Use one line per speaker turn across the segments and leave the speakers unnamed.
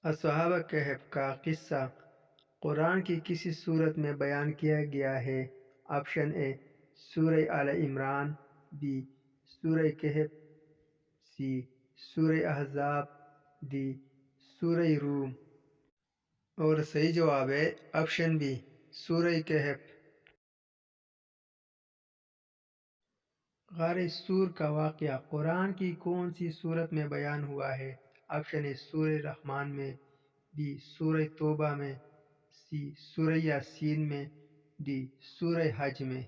اصحاب کہف کا قصہ قرآن کی کسی صورت میں بیان کیا گیا ہے؟ آپشن اے سورہ آل عمران، بی سورہ کہف، سی سورہ احزاب، ڈی سورہ روم۔ اور صحیح جواب ہے آپشن بی سورہ کہف۔ غار سور کا واقعہ قرآن کی کون سی صورت میں بیان ہوا ہے؟ آپشن اے سورہ رحمان میں، بی سورہ توبہ میں، سی سورہ یاسین میں، ڈی سورہ حج میں۔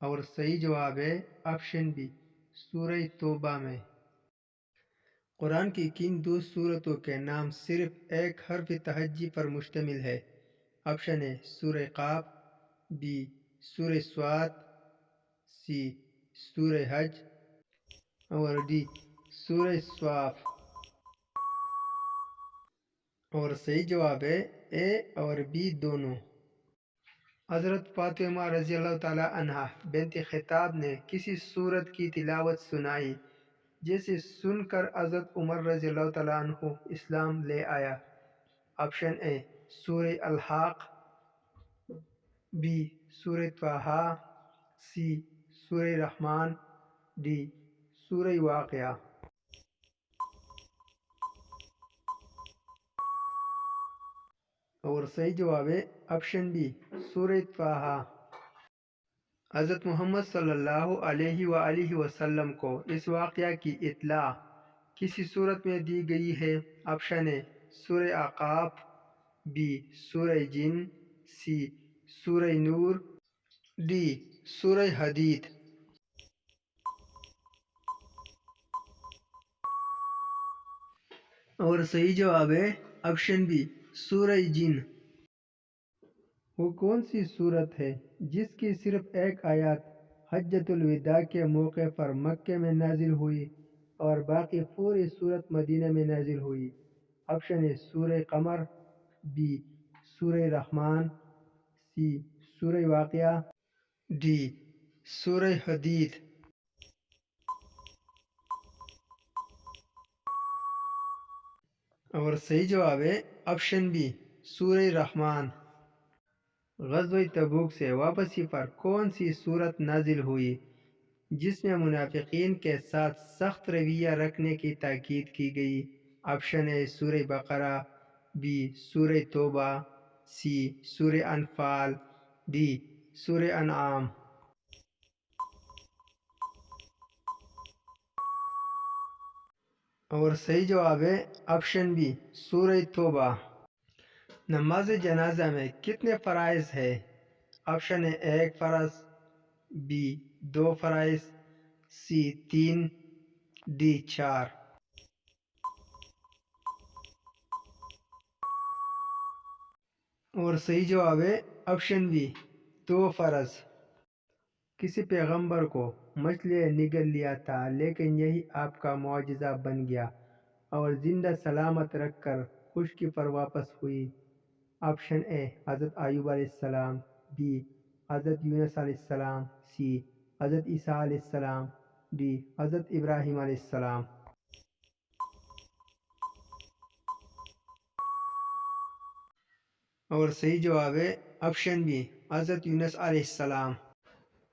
اور صحیح جواب ہے آپشن بی سورہ توبہ میں۔ قرآن کی کن دو صورتوں کے نام صرف ایک حرف تہجی پر مشتمل ہے؟ آپشن اے سورہ قاف، بی سورہ سواد، سی سورہ حج، اور ڈی سورہ صاف۔ اور صحیح جواب ہے اے اور بی دونوں۔ حضرت فاطمہ رضی اللہ تعالی عنہ بنت خطاب نے کسی سورت کی تلاوت سنائی جسے سن کر حضرت عمر رضی اللہ تعالی عنہ اسلام لے آیا؟ آپشن اے سورہ الحاق، بی سورہ طٰہٰ، سی سورہ رحمان، ڈی سورہ واقعہ۔ اور صحیح جواب ہے آپشن بی سورہ طٰہٰ۔ حضرت محمد صلی اللہ علیہ وآلہ وسلم کو اس واقعہ کی اطلاع کسی صورت میں دی گئی ہے؟ آپشن اے سورہ احقاف، بی سورہ جن، سی سورہ نور، ڈی سورہ حدید۔ اور صحیح جواب ہے آپشن بی سورہ جن۔ وہ کون سی صورت ہے جس کی صرف ایک آیات حجۃ الوداع کے موقع پر مکہ میں نازل ہوئی اور باقی پوری صورت مدینہ میں نازل ہوئی؟ آپشن اے سورہ قمر، بی سورہ رحمان، سی سورہ واقعہ، ڈی سورہ حدید۔ اور صحیح جواب ہے آپشن بی سورہ رحمان۔ غزوہ تبوک سے واپسی پر کون سی صورت نازل ہوئی جس میں منافقین کے ساتھ سخت رویہ رکھنے کی تاکید کی گئی؟ آپشن اے سورہ بقرہ، بی سورہ توبہ، سی سورہ انفال، ڈی سورہ انعام۔ اور صحیح جواب ہے آپشن بی سورہ توبہ۔ نماز جنازہ میں کتنے فرائض ہے؟ آپشن اے ایک فرض، بی دو فرائض، سی تین، ڈی چار۔ اور صحیح جواب ہے آپشن بی دو فرض۔ کسی پیغمبر کو مچھلی نے نگل لیا تھا لیکن یہی آپ کا معجزہ بن گیا اور زندہ سلامت رکھ کر خشکی پر واپس ہوئی؟ آپشن اے حضرت ایوب علیہ السلام، بی حضرت یونس علیہ السلام، سی حضرت عیسیٰ علیہ السلام، ڈی حضرت ابراہیم علیہ السلام۔ اور صحیح جواب ہے آپشن بی حضرت یونس علیہ السلام۔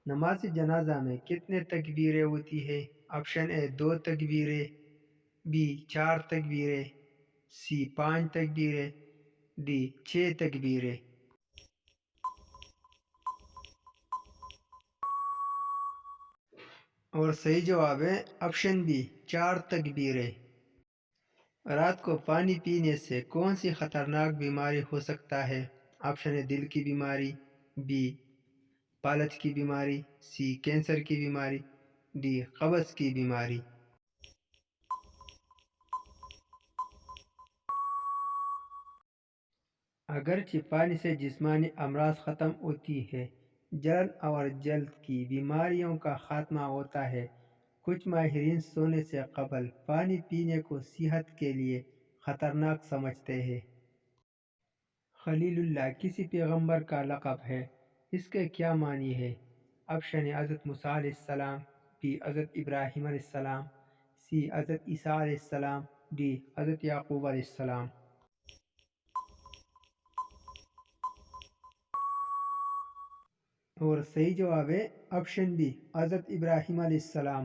نماز جنازہ میں کتنے تکبیریں ہوتی ہے؟ آپشن اے دو تکبیریں، بی چار تکبیریں، سی پانچ تکبیریں، ڈی چھ تکبیریں۔ اور صحیح جواب ہے آپشن بی چار تکبیریں۔ رات کو پانی پینے سے کون سی خطرناک بیماری ہو سکتا ہے؟ آپشن اے دل کی بیماری، بی پالج کی بیماری، سی کینسر کی بیماری، ڈی قبض کی بیماری۔ اگرچہ پانی سے جسمانی امراض ختم ہوتی ہے، جلن اور جلد کی بیماریوں کا خاتمہ ہوتا ہے، کچھ ماہرین سونے سے قبل پانی پینے کو صحت کے لیے خطرناک سمجھتے ہیں۔ خلیل اللہ کسی پیغمبر کا لقب ہے، اس کے کیا معنی ہے؟ آپشن اے حضرت موسیٰ علیہ السلام، بی حضرت ابراہیم علیہ السلام، سی حضرت عیسیٰ علیہ السلام، ڈی حضرت یعقوب علیہ السلام۔ اور صحیح جواب ہے آپشن بی حضرت ابراہیم علیہ السلام۔